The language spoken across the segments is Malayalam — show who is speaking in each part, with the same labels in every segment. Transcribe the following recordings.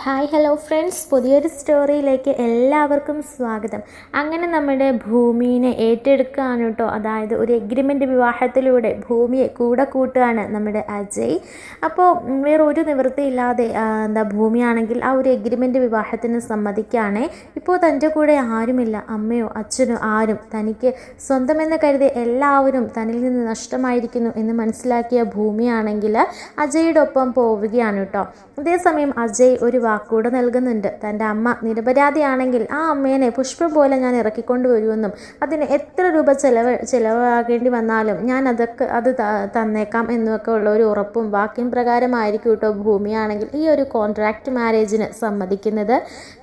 Speaker 1: ഹായ് ഹലോ ഫ്രണ്ട്സ്, പുതിയൊരു സ്റ്റോറിയിലേക്ക് എല്ലാവർക്കും സ്വാഗതം. അങ്ങനെ നമ്മുടെ ഭൂമിയെ ഏറ്റെടുക്കുകയാണ് കേട്ടോ. അതായത് ഒരു എഗ്രിമെൻ്റ് വിവാഹത്തിലൂടെ ഭൂമിയെ കൂടെ കൂട്ടുകയാണ് നമ്മുടെ അജയ്. അപ്പോൾ വേറെ ഒരു നിവൃത്തിയില്ലാതെ ഭൂമിയാണെങ്കിൽ ആ ഒരു എഗ്രിമെൻ്റ് വിവാഹത്തിന് സമ്മതിക്കുകയാണ്. ഇപ്പോൾ തൻ്റെ കൂടെ ആരുമില്ല, അമ്മയോ അച്ഛനോ ആരും. തനിക്ക് സ്വന്തമെന്ന് കരുതി എല്ലാവരും തന്നിൽ നിന്ന് നഷ്ടമായിരിക്കുന്നു എന്ന് മനസ്സിലാക്കിയ ഭൂമിയാണെങ്കിൽ അജയുടെ ഒപ്പം പോവുകയാണ് കേട്ടോ. അതേസമയം അജയ് ഒരു വാക്കുകൂടെ നൽകുന്നുണ്ട്. തൻ്റെ അമ്മ നിരപരാധിയാണെങ്കിൽ ആ അമ്മേനെ പുഷ്പം പോലെ ഞാൻ ഇറക്കിക്കൊണ്ടുവരുമെന്നും അതിന് എത്ര രൂപ ചിലവാകേണ്ടി വന്നാലും ഞാൻ അത് തന്നേക്കാം എന്നൊക്കെ ഉള്ള ഒരു ഉറപ്പും വാക്യം പ്രകാരമായിരിക്കും കേട്ടോ ഭൂമിയാണെങ്കിൽ ഈ ഒരു കോൺട്രാക്റ്റ് മാരേജിന് സമ്മതിക്കുന്നത്.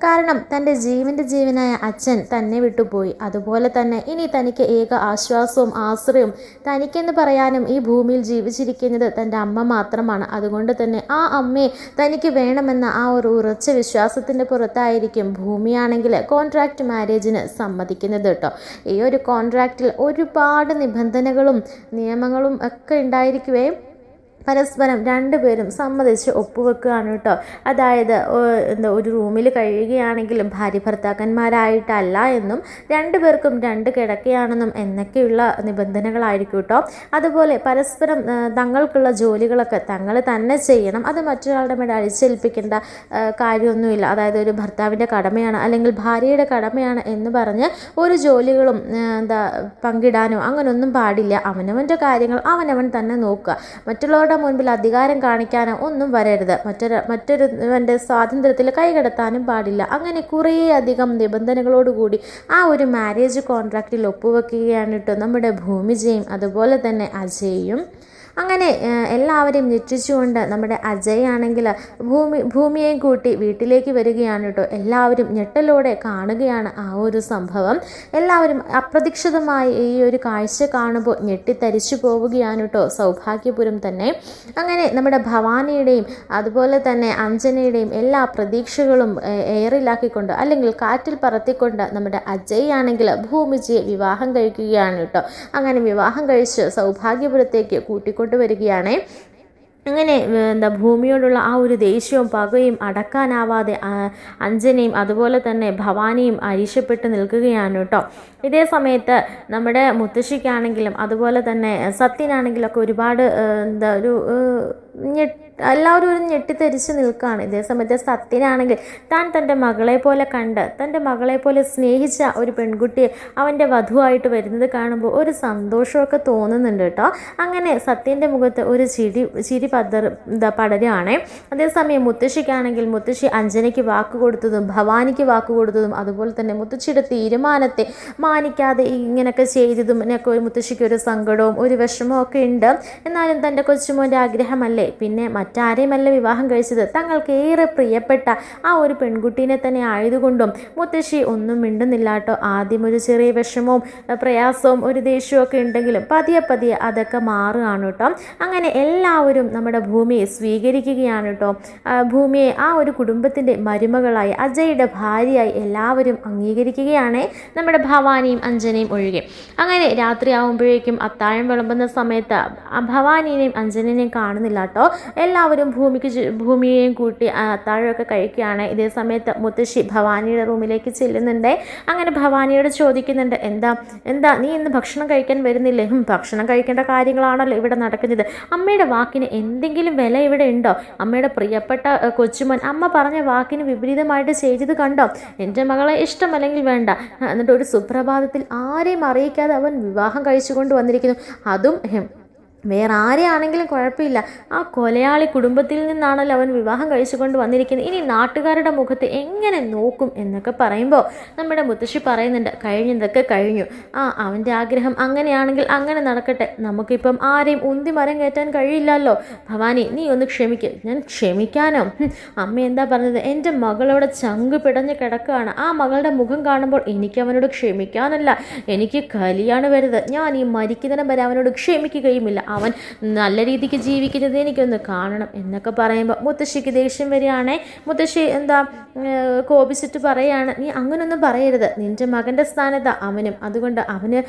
Speaker 1: കാരണം തൻ്റെ ജീവനായ അച്ഛൻ തന്നെ വിട്ടുപോയി. അതുപോലെ തന്നെ ഇനി തനിക്ക് ഏക ആശ്വാസവും ആശ്രയവും തനിക്കെന്ന് പറയാനും ഈ ഭൂമിയിൽ ജീവിച്ചിരിക്കുന്നത് തൻ്റെ അമ്മ മാത്രമാണ്. അതുകൊണ്ട് തന്നെ ആ അമ്മയെ തനിക്ക് വേണമെന്ന ആ ഒരു ഉറച്ച വിശ്വാസത്തിൻ്റെ പുറത്തായിരിക്കും ഭൂമിയാണെങ്കിൽ കോൺട്രാക്റ്റ് മാരേജിന് സമ്മതിക്കുന്നത് കേട്ടോ. ഈ ഒരു കോൺട്രാക്റ്റിൽ ഒരുപാട് നിബന്ധനകളും നിയമങ്ങളും ഒക്കെ ഉണ്ടായിരിക്കുവേ പരസ്പരം രണ്ടുപേരും സമ്മതിച്ച് ഒപ്പുവെക്കുകയാണ് കേട്ടോ. അതായത് ഒരു റൂമിൽ കഴിയുകയാണെങ്കിലും ഭാര്യ ഭർത്താക്കന്മാരായിട്ടല്ല എന്നും രണ്ടുപേർക്കും രണ്ട് കിടക്കയാണെന്നും എന്നൊക്കെയുള്ള നിബന്ധനകളായിരിക്കും കേട്ടോ. അതുപോലെ പരസ്പരം തങ്ങൾക്കുള്ള ജോലികളൊക്കെ തങ്ങൾ തന്നെ ചെയ്യണം. അത് മറ്റൊരാളുടെ മേൽ അടിച്ചേൽപ്പിക്കേണ്ട കാര്യമൊന്നുമില്ല. അതായത് ഒരു ഭർത്താവിൻ്റെ കടമയാണ് അല്ലെങ്കിൽ ഭാര്യയുടെ കടമയാണ് എന്ന് പറഞ്ഞ് ഒരു ജോലികളും പങ്കിടാനോ അങ്ങനെയൊന്നും പാടില്ല. അവനവൻ്റെ കാര്യങ്ങൾ അവനവൻ തന്നെ നോക്കുക. മറ്റുള്ളവരുടെ മുൻപിൽ അധികാരം കാണിക്കാനോ ഒന്നും വരരുത്. മറ്റൊരുവൻ്റെ സ്വാതന്ത്ര്യത്തിൽ കൈകടത്താനും പാടില്ല. അങ്ങനെ കുറേയധികം നിബന്ധനകളോടുകൂടി ആ ഒരു മാരേജ് കോൺട്രാക്റ്റിൽ ഒപ്പുവെക്കുകയാണ് കേട്ടോ നമ്മുടെ ഭൂമിജയും അതുപോലെ തന്നെ അജയും. അങ്ങനെ എല്ലാവരെയും ഞെട്ടിച്ചുകൊണ്ട് നമ്മുടെ അജയ് ആണെങ്കിൽ ഭൂമിയെയും കൂട്ടി വീട്ടിലേക്ക് വരികയാണ് കേട്ടോ. എല്ലാവരും ഞെട്ടലോടെ കാണുകയാണ് ആ ഒരു സംഭവം. എല്ലാവരും അപ്രതീക്ഷിതമായി ഈ ഒരു കാഴ്ച കാണുമ്പോൾ ഞെട്ടിത്തരിച്ചു പോവുകയാണ് കേട്ടോ സൗഭാഗ്യപുരം തന്നെ. അങ്ങനെ നമ്മുടെ ഭവാനിയുടെയും അതുപോലെ തന്നെ അഞ്ജനയുടെയും എല്ലാ പ്രതീക്ഷകളും എയറിലാക്കിക്കൊണ്ട് അല്ലെങ്കിൽ കാറ്റിൽ പറത്തിക്കൊണ്ട് നമ്മുടെ അജയ് ആണെങ്കിൽ ഭൂമിജിയെ വിവാഹം കഴിക്കുകയാണ് കേട്ടോ. അങ്ങനെ വിവാഹം കഴിച്ച് സൗഭാഗ്യപുരത്തേക്ക് കൊണ്ടുവരികയാണ്. അങ്ങനെ ഭൂമിയോടുള്ള ആ ഒരു ദേഷ്യവും പകയും അടക്കാനാവാതെ അഞ്ജനയും അതുപോലെ തന്നെ ഭവാനിയും അരിശപ്പെട്ട് നിൽക്കുകയാണ് കേട്ടോ. ഇതേ സമയത്ത് നമ്മുടെ മുത്തശ്ശിക്കാണെങ്കിലും അതുപോലെ തന്നെ സത്യനാണെങ്കിലും ഒക്കെ ഒരുപാട് എല്ലാവരും ഒരു ഞെട്ടിത്തെരിച്ച് നിൽക്കുകയാണ്. ഇതേ സമയത്ത് സത്യനാണെങ്കിൽ താൻ തൻ്റെ മകളെ പോലെ കണ്ട് തൻ്റെ മകളെ പോലെ സ്നേഹിച്ച ഒരു പെൺകുട്ടിയെ അവൻ്റെ വധുവായിട്ട് വരുന്നത് കാണുമ്പോൾ ഒരു സന്തോഷമൊക്കെ തോന്നുന്നുണ്ട് കേട്ടോ. അങ്ങനെ സത്യൻ്റെ മുഖത്ത് ഒരു ചിരി പടരുകയാണ്. അതേസമയം മുത്തശ്ശിക്കാണെങ്കിൽ മുത്തശ്ശി അഞ്ജനയ്ക്ക് വാക്ക് കൊടുത്തതും ഭവാനിക്ക് വാക്ക് കൊടുത്തതും അതുപോലെ തന്നെ മുത്തശ്ശിയുടെ തീരുമാനത്തെ മാനിക്കാതെ ഇങ്ങനെയൊക്കെ ചെയ്തതും എന്നൊക്കെ ഒരു മുത്തശ്ശിക്ക് ഒരു സങ്കടവും ഒരു വിഷമവും ഒക്കെ ഉണ്ട്. എന്നാലും തൻ്റെ കൊച്ചുമോൻ്റെ ആഗ്രഹമല്ലേ, പിന്നെ മറ്റാരെയുമല്ല വിവാഹം കഴിച്ചത്, തങ്ങൾക്ക് ഏറെ പ്രിയപ്പെട്ട ആ ഒരു പെൺകുട്ടീനെ തന്നെ ആയതുകൊണ്ടും മുത്തശ്ശി ഒന്നും മിണ്ടുന്നില്ല കേട്ടോ. ആദ്യം ഒരു ചെറിയ വിഷമവും പ്രയാസവും ഒരു ദേഷ്യവും ഒക്കെ ഉണ്ടെങ്കിലും പതിയെ അതൊക്കെ മാറുകയാണ് കേട്ടോ. അങ്ങനെ എല്ലാവരും നമ്മുടെ ഭൂമിയെ സ്വീകരിക്കുകയാണ് കേട്ടോ. ഭൂമിയെ ആ ഒരു കുടുംബത്തിൻ്റെ മരുമകളായി അജയുടെ ഭാര്യയായി എല്ലാവരും അംഗീകരിക്കുകയാണ്, നമ്മുടെ ഭവാനിയും അഞ്ജനയും ഒഴികെ. അങ്ങനെ രാത്രിയാവുമ്പോഴേക്കും അത്താഴം വിളമ്പുന്ന സമയത്ത് ഭവാനിയെയും അഞ്ജനയെയും കാണുന്നില്ല കേട്ടോ. എല്ലാവരും ഭൂമിയെയും കൂട്ടി അത്താഴമൊക്കെ കഴിക്കുകയാണ്. ഇതേ സമയത്ത് മുത്തശ്ശി ഭവാനിയുടെ റൂമിലേക്ക് ചെല്ലുന്നുണ്ട്. അങ്ങനെ ഭവാനിയോട് ചോദിക്കുന്നുണ്ട്, എന്താ നീ ഇന്ന് ഭക്ഷണം കഴിക്കാൻ വരുന്നില്ലേ? ഭക്ഷണം കഴിക്കേണ്ട കാര്യങ്ങളാണല്ലോ ഇവിടെ നടക്കുന്നത്. അമ്മയുടെ വാക്കിന് എന്തെങ്കിലും വില ഇവിടെ ഉണ്ടോ? അമ്മയുടെ പ്രിയപ്പെട്ട കൊച്ചുമോൻ അമ്മ പറഞ്ഞ വാക്കിന് വിപരീതമായിട്ട് ചെയ്തത് കണ്ടോ? എൻ്റെ മകളെ ഇഷ്ടമല്ലെങ്കിൽ വേണ്ട. എന്നിട്ട് ഒരു സുപ്രഭാതത്തിൽ ആരെയും അറിയിക്കാതെ അവൻ വിവാഹം കഴിച്ചുകൊണ്ട് വന്നിരിക്കുന്നു. അതും വേറെ ആരെയാണെങ്കിലും കുഴപ്പമില്ല, ആ കൊലയാളി കുടുംബത്തിൽ നിന്നാണല്ലോ അവൻ വിവാഹം കഴിച്ചുകൊണ്ട് വന്നിരിക്കുന്നത്. ഇനി നാട്ടുകാരുടെ മുഖത്ത് എങ്ങനെ നോക്കും എന്നൊക്കെ പറയുമ്പോൾ നമ്മുടെ മുത്തശ്ശി പറയുന്നുണ്ട്, കഴിഞ്ഞതൊക്കെ കഴിഞ്ഞു. അവൻ്റെ ആഗ്രഹം അങ്ങനെയാണെങ്കിൽ അങ്ങനെ നടക്കട്ടെ. നമുക്കിപ്പം ആരെയും ഉന്തി മരം കയറ്റാൻ കഴിയില്ലല്ലോ. ഭവാനി, നീ ഒന്ന് ക്ഷമിക്ക്. ഞാൻ ക്ഷമിക്കാനോ? അമ്മ എന്താ പറഞ്ഞത്? എൻ്റെ മകളവിടെ ചങ്ക് പിടഞ്ഞ് കിടക്കുകയാണ്. ആ മകളുടെ മുഖം കാണുമ്പോൾ എനിക്ക് അവനോട് ക്ഷമിക്കാനല്ല, എനിക്ക് കലിയാണ് വരുന്നത്. ഞാൻ ഈ മരിക്കുന്നതിനും വരെ അവനോട് ക്ഷമിക്കുകയുമില്ല. അവൻ നല്ല രീതിക്ക് ജീവിക്കുന്നത് എനിക്കൊന്ന് കാണണം എന്നൊക്കെ പറയുമ്പോൾ മുത്തശ്ശിക്ക് ദേഷ്യം വരികയാണേ. മുത്തശ്ശി കോപിച്ചിട്ട് പറയാണ്, നീ അങ്ങനൊന്നും പറയരുത്, നിൻ്റെ മകൻ്റെ സ്ഥാനത്ത് അവനും, അതുകൊണ്ട് അവന്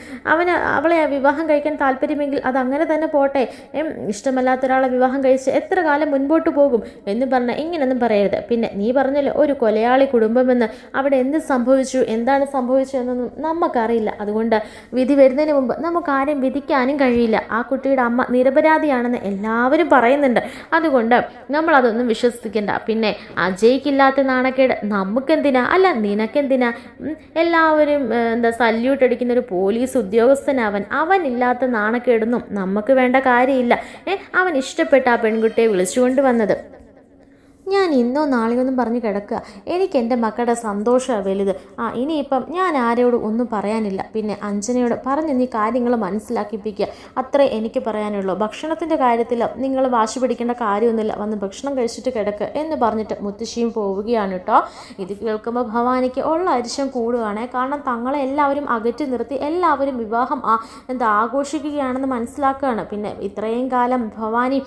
Speaker 1: അവളെ വിവാഹം കഴിക്കാൻ താല്പര്യമെങ്കിൽ അത് അങ്ങനെ തന്നെ പോട്ടെ, ഇഷ്ടമല്ലാത്ത ഒരാളെ വിവാഹം കഴിച്ച് എത്ര കാലം മുൻപോട്ട് പോകും എന്ന് പറഞ്ഞാൽ ഇങ്ങനൊന്നും പറയരുത്. പിന്നെ നീ പറഞ്ഞല്ലോ ഒരു കൊലയാളി കുടുംബമെന്ന്, അവിടെ എന്ത് സംഭവിച്ചു, എന്താണ് സംഭവിച്ചതെന്നൊന്നും നമുക്കറിയില്ല. അതുകൊണ്ട് വിധി വരുന്നതിന് മുമ്പ് നമുക്ക് ആരും വിധിക്കാനും കഴിയില്ല. ആ കുട്ടിയുടെ അമ്മ നിരപരാധിയാണെന്ന് എല്ലാവരും പറയുന്നുണ്ട്. അതുകൊണ്ട് നമ്മളതൊന്നും വിശ്വസിക്കേണ്ട. പിന്നെ അജയ്ക്കില്ലാത്ത നാണക്കേട് നമുക്കെന്തിനാ, അല്ല നിനക്കെന്തിനാ? എല്ലാവരും സല്യൂട്ട് അടിക്കുന്ന ഒരു പോലീസ് അവനില്ലാത്ത നാണക്കേടൊന്നും നമുക്ക് വേണ്ട കാര്യമില്ല. അവൻ ഇഷ്ടപ്പെട്ട ആ പെൺകുട്ടിയെ വിളിച്ചുകൊണ്ട് വന്നത്. ഞാൻ ഇന്നോ നാളെയൊന്നും പറഞ്ഞ് കിടക്കുക. എനിക്ക് എൻ്റെ മക്കളുടെ സന്തോഷമാണ് വലുത്. ഇനിയിപ്പം ഞാൻ ആരോടും ഒന്നും പറയാനില്ല. പിന്നെ അഞ്ജനയോട് പറഞ്ഞ് നീ കാര്യങ്ങൾ മനസ്സിലാക്കിപ്പിക്കുക, അത്രേ എനിക്ക് പറയാനുള്ളൂ. ഭക്ഷണത്തിൻ്റെ കാര്യത്തിൽ നിങ്ങൾ വാശി പിടിക്കേണ്ട കാര്യമൊന്നുമില്ല, വന്ന് ഭക്ഷണം കഴിച്ചിട്ട് കിടക്കുക എന്ന് പറഞ്ഞിട്ട് മുത്തശ്ശിയും പോവുകയാണ് കേട്ടോ. ഇത് കേൾക്കുമ്പോൾ ഭവാനിക്ക് ഉള്ള അരിശം കൂടുകയാണ്. കാരണം തങ്ങളെ എല്ലാവരും അകറ്റി നിർത്തി എല്ലാവരും വിവാഹം ആഘോഷിക്കുകയാണെന്ന് മനസ്സിലാക്കുകയാണ്. പിന്നെ ഇത്രയും കാലം ഭവാനി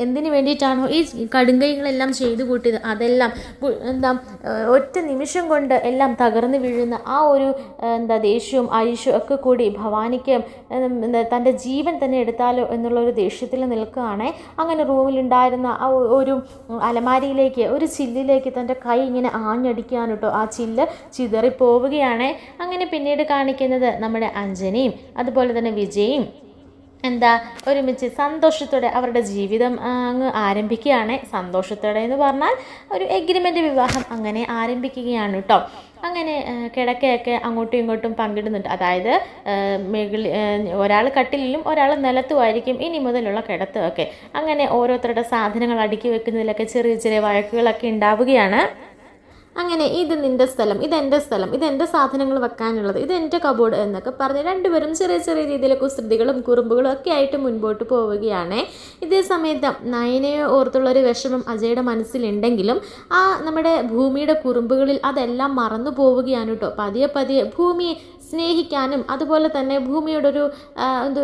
Speaker 1: എന്തിനു വേണ്ടിയിട്ടാണോ ഈ കടുങ്കൈകളെല്ലാം ചെയ്തു കൂട്ടിയത്, അതെല്ലാം ഒറ്റ നിമിഷം കൊണ്ട് എല്ലാം തകർന്നു വീഴുന്ന ആ ഒരു ദേഷ്യവും അരിശവും ഒക്കെ കൂടി ഭവാനിക്ക് തൻ്റെ ജീവൻ തന്നെ എടുത്താലോ എന്നുള്ളൊരു ദേഷ്യത്തിൽ നിൽക്കുകയാണ്. അങ്ങനെ റൂമിലുണ്ടായിരുന്ന ആ ഒരു അലമാരിയിലേക്ക്, ഒരു ചില്ലിലേക്ക് തൻ്റെ കൈ ഇങ്ങനെ ആഞ്ഞടിക്കാൻ കേട്ടോ. ആ ചില്ല് ചിതറിപ്പോവുകയാണ്. അങ്ങനെ പിന്നീട് കാണിക്കുന്നത് നമ്മുടെ അഞ്ജനയും അതുപോലെ തന്നെ വിജയും ഒരുമിച്ച് സന്തോഷത്തോടെ അവരുടെ ജീവിതം അങ്ങ് ആരംഭിക്കുകയാണ്. സന്തോഷത്തോടെ എന്ന് പറഞ്ഞാൽ ഒരു എഗ്രിമെൻ്റ് വിവാഹം അങ്ങനെ ആരംഭിക്കുകയാണ് കേട്ടോ. അങ്ങനെ കിടക്കയൊക്കെ അങ്ങോട്ടും ഇങ്ങോട്ടും പങ്കിടുന്നുണ്ട്. അതായത് ഒരാൾ കട്ടിലിലും ഒരാൾ നിലത്തുമായിരിക്കും ഇനി മുതലുള്ള കിടത്തുമൊക്കെ. അങ്ങനെ ഓരോരുത്തരുടെ സാധനങ്ങൾ അടുക്കി വെക്കുന്നതിലൊക്കെ ചെറിയ ചെറിയ വഴക്കുകളൊക്കെ ഉണ്ടാവുകയാണ്. അങ്ങനെ ഇത് നിൻ്റെ സ്ഥലം, ഇതെൻ്റെ സ്ഥലം, ഇതെൻ്റെ സാധനങ്ങൾ വെക്കാനുള്ളത്, ഇതെൻ്റെ കബോർഡ് എന്നൊക്കെ പറഞ്ഞ് രണ്ടുപേരും ചെറിയ ചെറിയ രീതിയിലെ കുസൃതികളും കുറുമ്പുകളും ഒക്കെ ആയിട്ട് മുൻപോട്ട് പോവുകയാണ്. ഇതേ സമയത്ത് നയനയെ ഓർത്തുള്ളൊരു വിഷമം അജയുടെ മനസ്സിലുണ്ടെങ്കിലും നമ്മുടെ ഭൂമിയുടെ കുറുമ്പുകളിൽ അതെല്ലാം മറന്നു പോവുകയാണ് കേട്ടോ. പതിയെ പതിയെ ഭൂമിയെ സ്നേഹിക്കാനും അതുപോലെ തന്നെ ഭൂമിയോടൊരു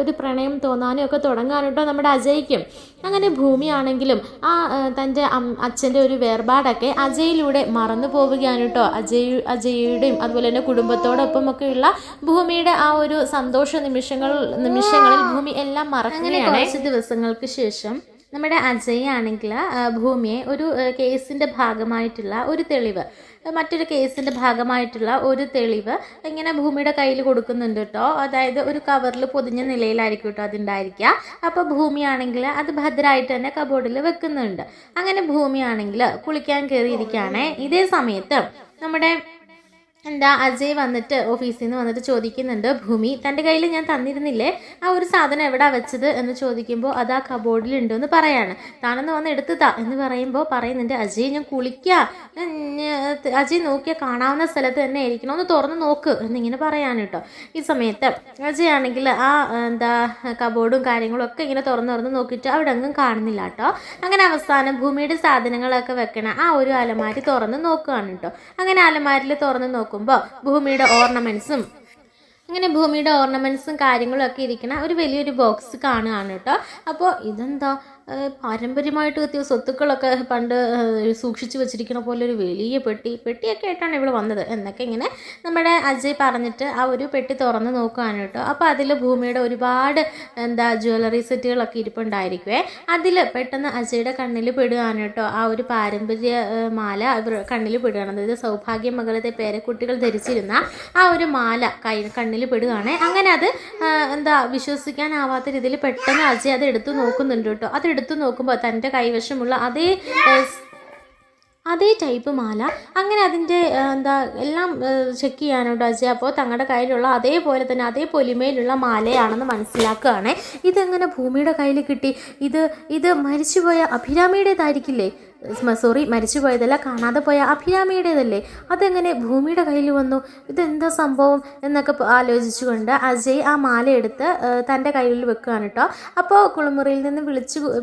Speaker 1: ഒരു പ്രണയം തോന്നാനും ഒക്കെ തുടങ്ങാനുണ്ടോ നമ്മുടെ അജയ്ക്കും. അങ്ങനെ ഭൂമിയാണെങ്കിലും തൻ്റെ അച്ഛൻ്റെ ഒരു വേർപാടൊക്കെ അജയിലൂടെ മറന്നു പോവുകയാണ് കേട്ടോ. അജയുടെയും അതുപോലെ തന്നെ കുടുംബത്തോടൊപ്പം ഒക്കെയുള്ള ഭൂമിയുടെ ആ ഒരു സന്തോഷ നിമിഷങ്ങളിൽ ഭൂമി എല്ലാം മറക്കുകയാണ്. കുറച്ച് ദിവസങ്ങൾക്ക് ശേഷം നമ്മുടെ അജയ് ആണെങ്കിൽ ഭൂമിയെ ഒരു കേസിൻ്റെ ഭാഗമായിട്ടുള്ള ഒരു തെളിവ്, മറ്റൊരു കേസിൻ്റെ ഭാഗമായിട്ടുള്ള ഒരു തെളിവ് ഇങ്ങനെ ഭൂമിയുടെ കയ്യിൽ കൊടുക്കുന്നുണ്ട് കേട്ടോ. അതായത് ഒരു കവറിൽ പൊതിഞ്ഞ നിലയിലായിരിക്കും കേട്ടോ അതുണ്ടായിരിക്കുക. അപ്പോൾ ഭൂമിയാണെങ്കിൽ അത് ഭദ്രമായിട്ട് തന്നെ കബോർഡിൽ വെക്കുന്നുണ്ട്. അങ്ങനെ ഭൂമിയാണെങ്കിൽ കുളിക്കാൻ കയറിയിരിക്കുകയാണേ. ഇതേ സമയത്ത് നമ്മുടെ അജയ് വന്നിട്ട് ഓഫീസിൽ നിന്ന് വന്നിട്ട് ചോദിക്കുന്നുണ്ട്, ഭൂമി തൻ്റെ കയ്യിൽ ഞാൻ തന്നിരുന്നില്ലേ ആ ഒരു സാധനം എവിടാ വെച്ചത് എന്ന് ചോദിക്കുമ്പോൾ അത് ആ കബോർഡിലുണ്ട് എന്ന് പറയാണ്. താനൊന്ന് വന്ന് എടുത്തതാ എന്ന് പറയുമ്പോൾ പറയുന്നുണ്ട്, അജയ് ഞാൻ കുളിക്കുക, അജയ് നോക്കിയാൽ കാണാവുന്ന സ്ഥലത്ത് തന്നെ ആയിരിക്കണം, ഒന്ന് തുറന്ന് നോക്ക് എന്നിങ്ങനെ പറയാൻ കേട്ടോ. ഈ സമയത്ത് അജയ് ആണെങ്കിൽ കബോർഡും കാര്യങ്ങളും ഒക്കെ ഇങ്ങനെ തുറന്ന് നോക്കിയിട്ട് അവിടെ ഒന്നും കാണുന്നില്ല കേട്ടോ. അങ്ങനെ അവസാനം ഭൂമിയുടെ സാധനങ്ങളൊക്കെ വെക്കണ ആ ഒരു അലമാരി തുറന്ന് നോക്കുകയാണ് കേട്ടോ. അങ്ങനെ അലമാരിൽ തുറന്ന് നോക്കുമ്പോൾ ഭൂമിയുടെ ഓർണമെന്റ്സും കാര്യങ്ങളും ഒക്കെ ഇരിക്കുന്ന ഒരു വലിയൊരു ബോക്സ് കാണുകയാണ് കേട്ടോ. അപ്പോൾ ഇതെന്താ പാരമ്പര്യമായിട്ട് എത്തിയ സ്വത്തുക്കളൊക്കെ പണ്ട് സൂക്ഷിച്ചു വെച്ചിരിക്കുന്ന പോലെ ഒരു വലിയ പെട്ടിയൊക്കെ ആയിട്ടാണ് ഇവിടെ വന്നത് എന്നൊക്കെ ഇങ്ങനെ നമ്മുടെ അജയ് പറഞ്ഞിട്ട് ആ ഒരു പെട്ടി തുറന്ന് നോക്കുകയാണ് കേട്ടോ. അപ്പോൾ അതിൽ ഭൂമിയുടെ ഒരുപാട് ജ്വല്ലറി സെറ്റുകളൊക്കെ ഇരിപ്പുണ്ടായിരിക്കുവേ. അതിൽ പെട്ടെന്ന് അജയുടെ കണ്ണിൽ പെടുകയാണ് കേട്ടോ. ആ ഒരു പാരമ്പര്യ മാല കണ്ണിൽ പെടുകയാണ്. അതായത് സൗഭാഗ്യ മകളത്തെ പേരക്കുട്ടികൾ ധരിച്ചിരുന്ന ആ ഒരു മാല കണ്ണിൽ പെടുകയാണ്. അങ്ങനെ അത് വിശ്വസിക്കാനാവാത്ത രീതിയിൽ പെട്ടെന്ന് അജയ് അത് എടുത്തു നോക്കുന്നുണ്ട് കേട്ടോ. എടുത്തു നോക്കുമ്പോൾ തൻ്റെ കൈവശമുള്ള അതേ ടൈപ്പ് മാല, അങ്ങനെ അതിൻ്റെ എല്ലാം ചെക്ക് ചെയ്യാനോട്ടോ അജയ്. അപ്പോൾ തങ്ങളുടെ കയ്യിലുള്ള അതേപോലെ തന്നെ അതേ പൊലിമയിലുള്ള മാലയാണെന്ന് മനസ്സിലാക്കുകയാണ്. ഇതെങ്ങനെ ഭൂമിയുടെ കയ്യിൽ കിട്ടി? ഇത് മരിച്ചുപോയ അഭിരാമിയുടേതായിരിക്കില്ലേ? സോറി മരിച്ചു പോയതല്ല, കാണാതെ പോയ അഭിരാമിയുടേതല്ലേ, അതെങ്ങനെ ഭൂമിയുടെ കയ്യിൽ വന്നു, ഇതെന്താ സംഭവം എന്നൊക്കെ ആലോചിച്ചുകൊണ്ട് അജയ് ആ മാല എടുത്ത് തൻ്റെ കയ്യിൽ വെക്കുകയാണ് കേട്ടോ. അപ്പോൾ കുളിമുറിയിൽ നിന്ന്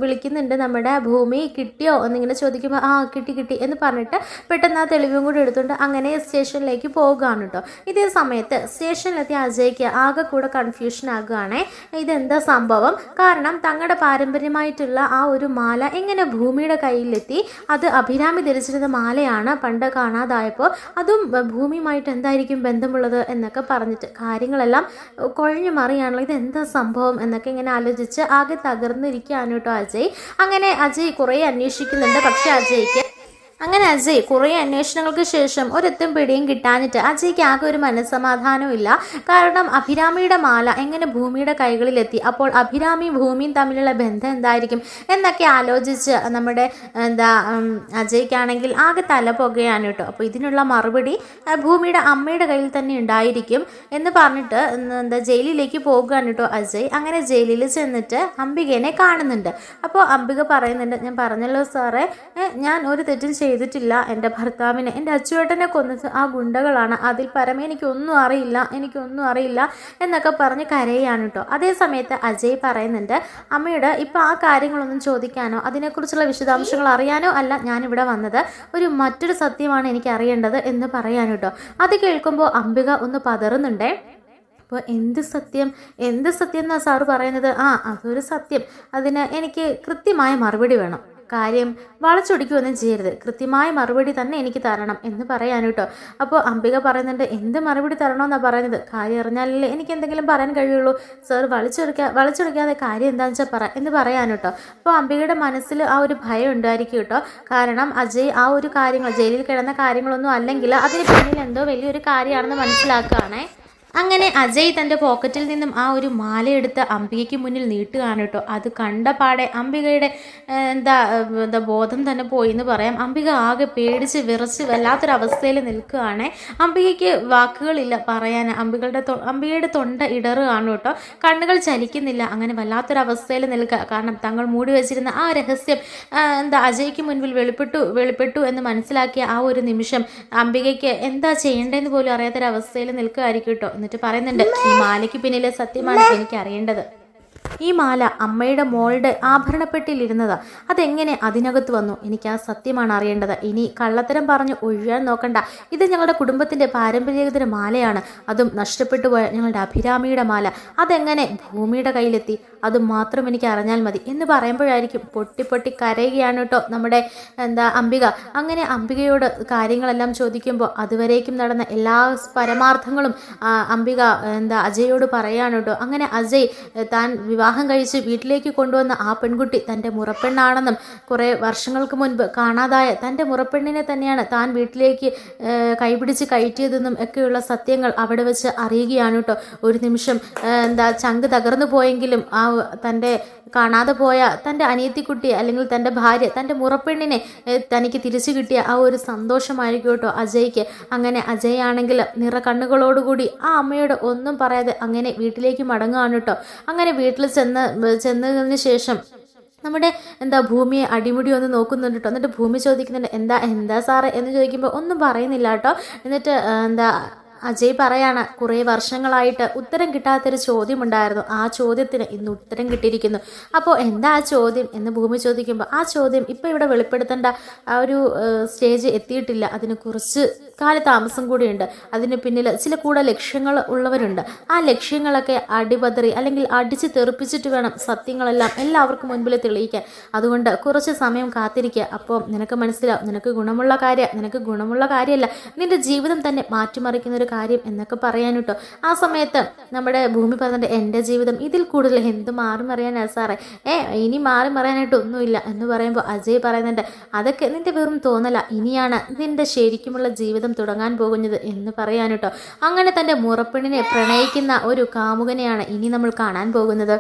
Speaker 1: വിളിക്കുന്നുണ്ട് നമ്മുടെ ഭൂമി, കിട്ടിയോ എന്നിങ്ങനെ ചോദിക്കുമ്പോൾ ആ കിട്ടി എന്ന് പറഞ്ഞിട്ട് പെട്ടെന്ന് ആ തെളിവും കൂടി എടുത്തുകൊണ്ട് അങ്ങനെ സ്റ്റേഷനിലേക്ക് പോവുകയാണ് കേട്ടോ. ഇതേ സമയത്ത് സ്റ്റേഷനിലെത്തിയ അജയ്ക്ക് ആകെ കൂടെ കൺഫ്യൂഷൻ ആകുകയാണേ, ഇതെന്താ സംഭവം, കാരണം തങ്ങളുടെ പാരമ്പര്യമായിട്ടുള്ള ആ ഒരു മാല എങ്ങനെ ഭൂമിയുടെ കയ്യിലെത്തി, അത് അഭിരാമി ധരിച്ചിരുന്ന മാലയാണ് പണ്ട് കാണാതായപ്പോൾ, അതും ഭൂമിയുമായിട്ട് എന്തായിരിക്കും ബന്ധമുള്ളത് എന്നൊക്കെ പറഞ്ഞിട്ട് കാര്യങ്ങളെല്ലാം കുഴഞ്ഞു മറിയാണല്ലോ, ഇതെന്താ സംഭവം എന്നൊക്കെ ഇങ്ങനെ ആലോചിച്ച് ആകെ തകർന്നിരിക്കുകയാണ് കേട്ടോ അജയ്. അങ്ങനെ അജയ് കുറേ അന്വേഷിക്കുന്നുണ്ട്, പക്ഷേ അജയ് കുറേ അന്വേഷണങ്ങൾക്ക് ശേഷം ഒരെത്തും പിടിയും കിട്ടാഞ്ഞിട്ട് അജയ്ക്ക് ആകെ ഒരു മനസ്സമാധാനവും ഇല്ല. കാരണം അഭിരാമിയുടെ മാല എങ്ങനെ ഭൂമിയുടെ കൈകളിലെത്തി, അപ്പോൾ അഭിരാമിയും ഭൂമിയും തമ്മിലുള്ള ബന്ധം എന്തായിരിക്കും എന്നൊക്കെ ആലോചിച്ച് നമ്മുടെ അജയ്ക്കാണെങ്കിൽ ആകെ തല പുകയാണ് കേട്ടോ. അപ്പോൾ ഇതിനുള്ള മറുപടി ഭൂമിയുടെ അമ്മയുടെ കയ്യിൽ തന്നെ ഉണ്ടായിരിക്കും എന്ന് പറഞ്ഞിട്ട് ജയിലിലേക്ക് പോകുകയാണ് കേട്ടോ അജയ്. അങ്ങനെ ജയിലിൽ ചെന്നിട്ട് അംബികേനെ കാണുന്നുണ്ട്. അപ്പോൾ അംബിക പറയുന്നുണ്ട്, ഞാൻ പറഞ്ഞല്ലോ സാറേ, ഞാൻ ഒരു തെറ്റും ചെയ്തിട്ടില്ല, എൻ്റെ ഭർത്താവിനെ, എൻ്റെ അച്ചുവേട്ടനെ കൊന്നത് ആ ഗുണ്ടകളാണ്, അതിൽ പരമേ എനിക്കൊന്നും അറിയില്ല എന്നൊക്കെ പറഞ്ഞ് കരയാണ് കേട്ടോ. അതേ സമയത്ത് അജയ് പറയുന്നുണ്ട്, അമ്മയോട് ഇപ്പോൾ ആ കാര്യങ്ങളൊന്നും ചോദിക്കാനോ അതിനെക്കുറിച്ചുള്ള വിശദാംശങ്ങൾ അറിയാനോ അല്ല ഞാനിവിടെ വന്നത്, മറ്റൊരു സത്യമാണ് എനിക്ക് അറിയേണ്ടത് എന്ന് പറയാൻ കേട്ടോ. അത് കേൾക്കുമ്പോൾ അംബിക ഒന്ന് പതറുന്നുണ്ടേ. അപ്പോൾ എന്ത് സത്യം എന്നാണ് സാറ് പറയുന്നത്? അതൊരു സത്യം, അതിന് എനിക്ക് കൃത്യമായ മറുപടി വേണം, കാര്യം വളച്ചൊടിക്കുകയൊന്നും ചെയ്യരുത്, കൃത്യമായ മറുപടി തന്നെ എനിക്ക് തരണം എന്ന് പറയാൻ കേട്ടോ. അപ്പോൾ അംബിക പറയുന്നുണ്ട്, എന്ത് മറുപടി തരണമെന്നാണ് പറയുന്നത്, കാര്യം അറിഞ്ഞാലല്ലേ എനിക്ക് എന്തെങ്കിലും പറയാൻ കഴിയുള്ളൂ, സാർ വളച്ചൊടിക്കാതെ കാര്യം എന്താണെന്ന് വെച്ചാൽ പറ എന്ന് പറയാൻ കേട്ടോ. അപ്പോൾ അംബികയുടെ മനസ്സിൽ ആ ഒരു ഭയം ഉണ്ടായിരിക്കും കേട്ടോ. കാരണം അജയ് ആ ഒരു കാര്യങ്ങൾ, ജയിലിൽ കിടന്ന കാര്യങ്ങളൊന്നും അല്ലെങ്കിൽ അതിന് പിന്നിൽ എന്തോ വലിയൊരു കാര്യമാണെന്ന് മനസ്സിലാക്കുകയാണേ. അങ്ങനെ അജയ് തൻ്റെ പോക്കറ്റിൽ നിന്നും ആ ഒരു മാലയെടുത്ത് അംബികയ്ക്ക് മുന്നിൽ നീട്ടുകയാണ് കേട്ടോ. അത് കണ്ട പാടെ അംബികയുടെ എന്താ ബോധം തന്നെ പോയി എന്ന് പറയാം. അംബിക ആകെ പേടിച്ച് വിറച്ച് വല്ലാത്തൊരവസ്ഥയിൽ നിൽക്കുകയാണ്. അംബികയ്ക്ക് വാക്കുകളില്ല പറയാൻ. അംബികയുടെ തൊണ്ട ഇടറുകയാണ് കേട്ടോ. കണ്ണുകൾ ചലിക്കുന്നില്ല. അങ്ങനെ വല്ലാത്തൊരവസ്ഥയിൽ നിൽക്കുക. കാരണം തങ്ങൾ മൂടി വെച്ചിരുന്ന ആ രഹസ്യം അജയ്ക്ക് മുൻപിൽ വെളിപ്പെട്ടു എന്ന് മനസ്സിലാക്കിയ ആ ഒരു നിമിഷം അംബികയ്ക്ക് എന്താ ചെയ്യേണ്ടതെന്ന് പോലും അറിയാത്തൊരവസ്ഥയിൽ നിൽക്കുകയായിരിക്കും കേട്ടോ. എന്നിട്ട് പറയുന്നുണ്ട്, ഈ മാലയ്ക്ക് പിന്നിലെ സത്യമാണ് എനിക്ക് അറിയേണ്ടത്. ഈ മാല അമ്മയുടെ മോളുടെ ആഭരണപ്പെട്ടിലിരുന്നതാ, അതെങ്ങനെ അതിനകത്ത് വന്നു, എനിക്ക് ആ സത്യമാണ് അറിയേണ്ടത്. ഇനി കള്ളത്തരം പറഞ്ഞ് ഒഴിയാൻ നോക്കണ്ട, ഇത് ഞങ്ങളുടെ കുടുംബത്തിൻ്റെ പാരമ്പര്യേതര മാലയാണ്, അതും നഷ്ടപ്പെട്ടു പോയ ഞങ്ങളുടെ അഭിരാമിയുടെ മാല, അതെങ്ങനെ ഭൂമിയുടെ കയ്യിലെത്തി, അത് മാത്രം എനിക്ക് അറിഞ്ഞാൽ മതി എന്ന് പറയുമ്പോഴായിരിക്കും പൊട്ടി കരയുകയാണ് കേട്ടോ നമ്മുടെ അംബിക. അങ്ങനെ അംബികയോട് കാര്യങ്ങളെല്ലാം ചോദിക്കുമ്പോൾ അതുവരേക്കും നടന്ന എല്ലാ പരമാർത്ഥങ്ങളും അംബിക അജയോട് പറയാണ് കേട്ടോ. അങ്ങനെ അജയ് താൻ വിവാഹം കഴിച്ച് വീട്ടിലേക്ക് കൊണ്ടുവന്ന ആ പെൺകുട്ടി തൻ്റെ മുറപ്പെണ്ണാണെന്നും കുറേ വർഷങ്ങൾക്ക് മുൻപ് കാണാതായ തൻ്റെ മുറപ്പെണ്ണിനെ തന്നെയാണ് താൻ വീട്ടിലേക്ക് കൈപിടിച്ച് കയറ്റിയതെന്നും ഒക്കെയുള്ള സത്യങ്ങൾ അവിടെ വെച്ച് അറിയുകയാണ് കേട്ടോ. ഒരു നിമിഷം ചങ്ക് തകർന്നു പോയെങ്കിലും ആ തൻ്റെ കാണാതെ പോയ തൻ്റെ അനിയത്തിക്കുട്ടി അല്ലെങ്കിൽ തൻ്റെ ഭാര്യ, തൻ്റെ മുറപ്പെണ്ണിനെ തനിക്ക് തിരിച്ചു കിട്ടിയ ആ ഒരു സന്തോഷമായിരിക്കും കേട്ടോ അജയ്ക്ക്. അങ്ങനെ അജയ് ആണെങ്കിൽ നിറകണ്ണുകളോടുകൂടി ആ അമ്മയോട് ഒന്നും പറയാതെ അങ്ങനെ വീട്ടിലേക്ക് മടങ്ങുകയാണ് കേട്ടോ. അങ്ങനെ വീട്ടിൽ ചെന്നതിന് ശേഷം നമ്മുടെ ഭൂമിയെ അടിമുടി ഒന്ന് നോക്കുന്നുണ്ട് കേട്ടോ. എന്നിട്ട് ഭൂമി ചോദിക്കുന്നുണ്ട്, എന്താ സാറേ എന്ന് ചോദിക്കുമ്പോൾ ഒന്നും പറയുന്നില്ല കേട്ടോ. എന്നിട്ട് അജയ് പറയാണ്, കുറേ വർഷങ്ങളായിട്ട് ഉത്തരം കിട്ടാത്തൊരു ചോദ്യമുണ്ടായിരുന്നു, ആ ചോദ്യത്തിന് ഇന്ന് ഉത്തരം കിട്ടിയിരിക്കുന്നു. അപ്പോൾ എന്താ ആ ചോദ്യം എന്ന് ഭൂമി ചോദിക്കുമ്പോൾ ആ ചോദ്യം ഇപ്പോൾ ഇവിടെ വെളിപ്പെടുത്തേണ്ട ആ ഒരു സ്റ്റേജ് എത്തിയിട്ടില്ല, അതിന് കുറച്ച് കാലതാമസം കൂടിയുണ്ട്. അതിന് പിന്നിൽ ചില കൂടെ ലക്ഷ്യങ്ങൾ ഉള്ളവരുണ്ട്. ആ ലക്ഷ്യങ്ങളൊക്കെ അടിപതറി അല്ലെങ്കിൽ അടിച്ച് തെറിപ്പിച്ചിട്ട് വേണം സത്യങ്ങളെല്ലാം എല്ലാവർക്കും മുൻപിൽ തെളിയിക്കാൻ. അതുകൊണ്ട് കുറച്ച് സമയം കാത്തിരിക്കുക. അപ്പോൾ നിനക്ക് മനസ്സിലാവും, നിനക്ക് ഗുണമുള്ള കാര്യമല്ല, നിന്റെ ജീവിതം തന്നെ മാറ്റിമറിക്കുന്ന ഒരു കാര്യം എന്നൊക്കെ പറയാൻ കേട്ടോ. ആ സമയത്ത് നമ്മുടെ ഭൂമി പറഞ്ഞിട്ട്, എൻ്റെ ജീവിതം ഇതിൽ കൂടുതൽ എന്ത് മാറി മറിയാനാണ് സാറേ, ഇനി മാറി മറിയാനായിട്ട് ഒന്നുമില്ല എന്ന് പറയുമ്പോൾ അജയ് പറയുന്നുണ്ട്, അതൊക്കെ നിന്റെ വെറും തോന്നല, ഇനിയാണ് നിന്റെ ശരിക്കുമുള്ള ജീവിതം തുടങ്ങാൻ പോകുന്നത് എന്ന് പറയാൻ കേട്ടോ. അങ്ങനെ തൻ്റെ മുറപ്പെണ്ണിനെ പ്രണയിക്കുന്ന ഒരു കാമുകനെയാണ് ഇനി നമ്മൾ കാണാൻ പോകുന്നത്.